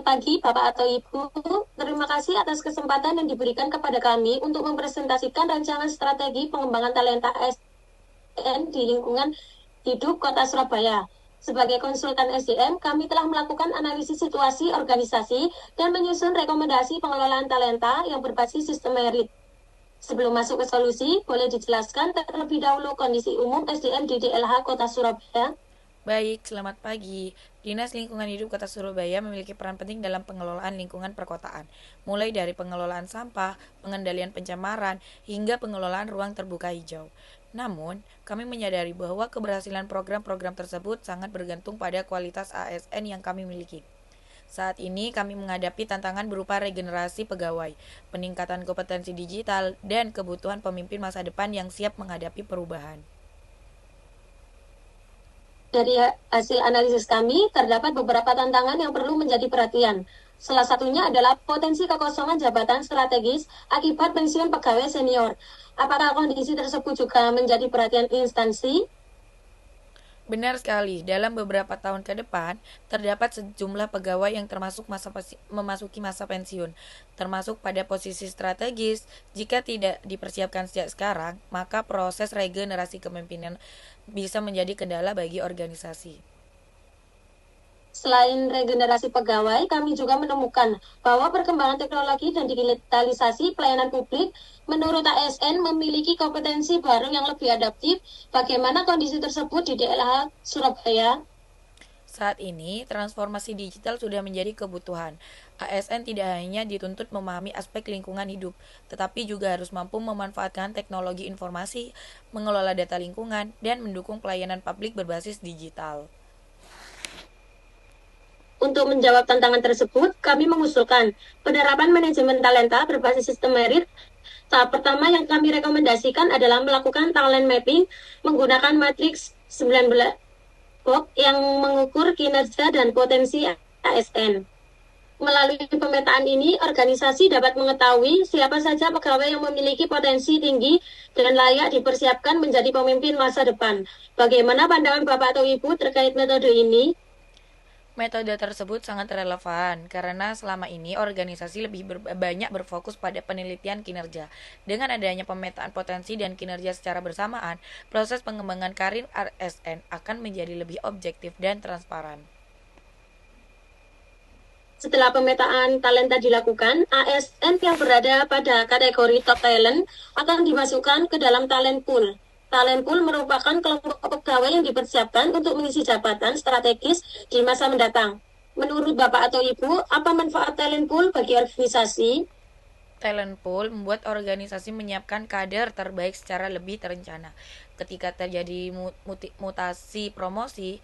pagi, Bapak atau Ibu. Terima kasih atas kesempatan yang diberikan kepada kami untuk mempresentasikan rancangan strategi pengembangan talenta ASN di lingkungan hidup Kota Surabaya. Sebagai konsultan SDM, kami telah melakukan analisis situasi organisasi dan menyusun rekomendasi pengelolaan talenta yang berbasis sistem merit. Sebelum masuk ke solusi, boleh dijelaskan terlebih dahulu kondisi umum SDM di DLH Kota Surabaya. Baik, selamat pagi. Dinas Lingkungan Hidup Kota Surabaya memiliki peran penting dalam pengelolaan lingkungan perkotaan, mulai dari pengelolaan sampah, pengendalian pencemaran, hingga pengelolaan ruang terbuka hijau. Namun, kami menyadari bahwa keberhasilan program-program tersebut sangat bergantung pada kualitas ASN yang kami miliki. Saat ini kami menghadapi tantangan berupa regenerasi pegawai, peningkatan kompetensi digital, dan kebutuhan pemimpin masa depan yang siap menghadapi perubahan. Dari hasil analisis kami, terdapat beberapa tantangan yang perlu menjadi perhatian. Salah satunya adalah potensi kekosongan jabatan strategis akibat pensiun pegawai senior. Apakah kondisi tersebut juga menjadi perhatian instansi? Benar sekali, dalam beberapa tahun ke depan, terdapat sejumlah pegawai yang memasuki masa pensiun, termasuk pada posisi strategis. Jika tidak dipersiapkan sejak sekarang, maka proses regenerasi kepemimpinan bisa menjadi kendala bagi organisasi. Selain regenerasi pegawai, kami juga menemukan bahwa perkembangan teknologi dan digitalisasi pelayanan publik menurut ASN memiliki kompetensi baru yang lebih adaptif. Bagaimana kondisi tersebut di DLH Surabaya? Saat ini, transformasi digital sudah menjadi kebutuhan. ASN tidak hanya dituntut memahami aspek lingkungan hidup, tetapi juga harus mampu memanfaatkan teknologi informasi, mengelola data lingkungan, dan mendukung pelayanan publik berbasis digital. Untuk menjawab tantangan tersebut, kami mengusulkan penerapan manajemen talenta berbasis sistem merit. Tahap pertama yang kami rekomendasikan adalah melakukan talent mapping menggunakan matriks 19 box yang mengukur kinerja dan potensi ASN. Melalui pemetaan ini, organisasi dapat mengetahui siapa saja pegawai yang memiliki potensi tinggi dan layak dipersiapkan menjadi pemimpin masa depan. Bagaimana pandangan Bapak atau Ibu terkait metode ini? Metode tersebut sangat relevan karena selama ini organisasi banyak berfokus pada penelitian kinerja. Dengan adanya pemetaan potensi dan kinerja secara bersamaan, proses pengembangan karir ASN akan menjadi lebih objektif dan transparan. Setelah pemetaan talenta dilakukan, ASN yang berada pada kategori top talent akan dimasukkan ke dalam talent pool. Talent pool merupakan kelompok pegawai yang dipersiapkan untuk mengisi jabatan strategis di masa mendatang. Menurut Bapak atau Ibu, apa manfaat talent pool bagi organisasi? Talent pool membuat organisasi menyiapkan kader terbaik secara lebih terencana. Ketika terjadi mutasi promosi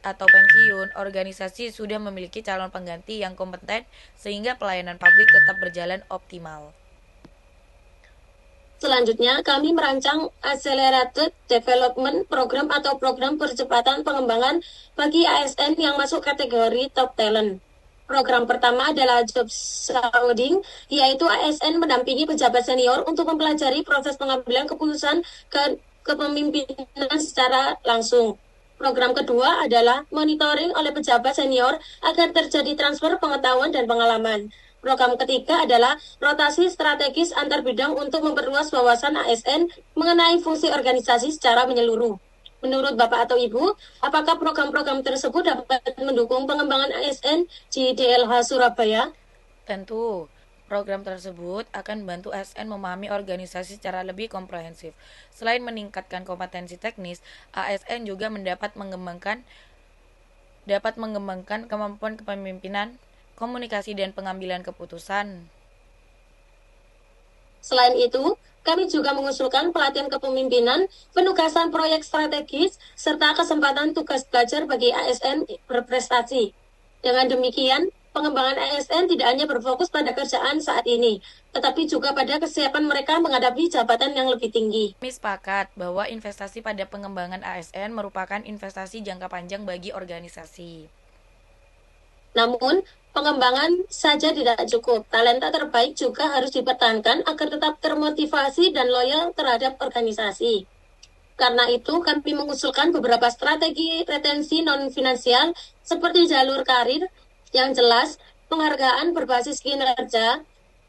atau pensiun, organisasi sudah memiliki calon pengganti yang kompeten sehingga pelayanan publik tetap berjalan optimal. Selanjutnya, kami merancang Accelerated Development Program atau program percepatan pengembangan bagi ASN yang masuk kategori top talent. Program pertama adalah job shadowing, yaitu ASN mendampingi pejabat senior untuk mempelajari proses pengambilan keputusan kepemimpinan secara langsung. Program kedua adalah monitoring oleh pejabat senior agar terjadi transfer pengetahuan dan pengalaman. Program ketiga adalah rotasi strategis antar bidang untuk memperluas wawasan ASN mengenai fungsi organisasi secara menyeluruh. Menurut Bapak atau Ibu, apakah program-program tersebut dapat mendukung pengembangan ASN di DLH Surabaya? Tentu, program tersebut akan membantu ASN memahami organisasi secara lebih komprehensif. Selain meningkatkan kompetensi teknis, ASN juga dapat mengembangkan kemampuan kepemimpinan, komunikasi dan pengambilan keputusan. Selain itu, kami juga mengusulkan pelatihan kepemimpinan, penugasan proyek strategis, serta kesempatan tugas belajar bagi ASN berprestasi. Dengan demikian, pengembangan ASN tidak hanya berfokus pada kerjaan saat ini, tetapi juga pada kesiapan mereka menghadapi jabatan yang lebih tinggi. Kami sepakat bahwa investasi pada pengembangan ASN merupakan investasi jangka panjang bagi organisasi. Namun, pengembangan saja tidak cukup. Talenta terbaik juga harus dipertahankan agar tetap termotivasi dan loyal terhadap organisasi. Karena itu, kami mengusulkan beberapa strategi retensi non-finansial seperti jalur karir yang jelas, penghargaan berbasis kinerja,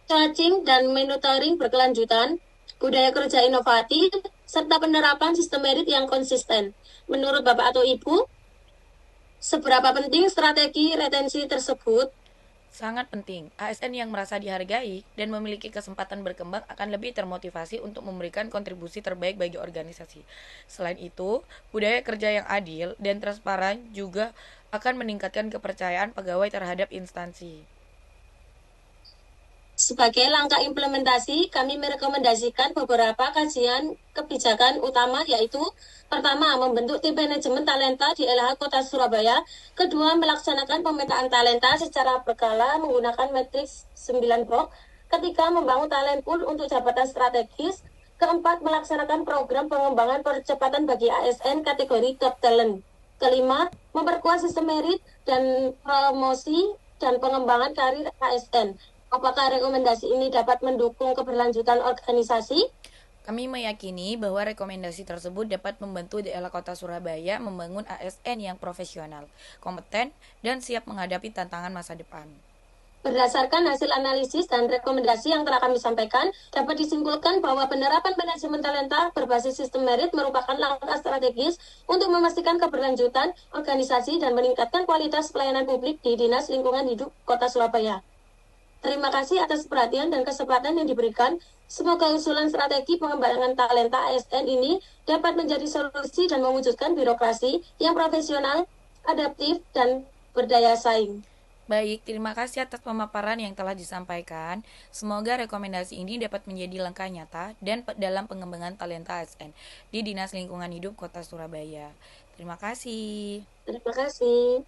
coaching dan monitoring berkelanjutan, budaya kerja inovatif, serta penerapan sistem merit yang konsisten. Menurut Bapak atau Ibu, seberapa penting strategi retensi tersebut? Sangat penting, ASN yang merasa dihargai dan memiliki kesempatan berkembang akan lebih termotivasi untuk memberikan kontribusi terbaik bagi organisasi. Selain itu, budaya kerja yang adil dan transparan juga akan meningkatkan kepercayaan pegawai terhadap instansi. Sebagai langkah implementasi, kami merekomendasikan beberapa kajian kebijakan utama, yaitu pertama, membentuk tim manajemen talenta di LH Kota Surabaya. Kedua, melaksanakan pemetaan talenta secara berkala menggunakan matriks 9 blok. Ketiga, membangun talent pool untuk jabatan strategis. Keempat, melaksanakan program pengembangan percepatan bagi ASN kategori top talent. Kelima, memperkuat sistem merit dan promosi dan pengembangan karir ASN. Apakah rekomendasi ini dapat mendukung keberlanjutan organisasi? Kami meyakini bahwa rekomendasi tersebut dapat membantu daerah Kota Surabaya membangun ASN yang profesional, kompeten, dan siap menghadapi tantangan masa depan. Berdasarkan hasil analisis dan rekomendasi yang telah kami sampaikan, dapat disimpulkan bahwa penerapan manajemen talenta berbasis sistem merit merupakan langkah strategis untuk memastikan keberlanjutan organisasi dan meningkatkan kualitas pelayanan publik di Dinas Lingkungan Hidup Kota Surabaya. Terima kasih atas perhatian dan kesempatan yang diberikan. Semoga usulan strategi pengembangan talenta ASN ini dapat menjadi solusi dan mewujudkan birokrasi yang profesional, adaptif, dan berdaya saing. Baik, terima kasih atas pemaparan yang telah disampaikan. Semoga rekomendasi ini dapat menjadi langkah nyata dan dalam pengembangan talenta ASN di Dinas Lingkungan Hidup Kota Surabaya. Terima kasih. Terima kasih.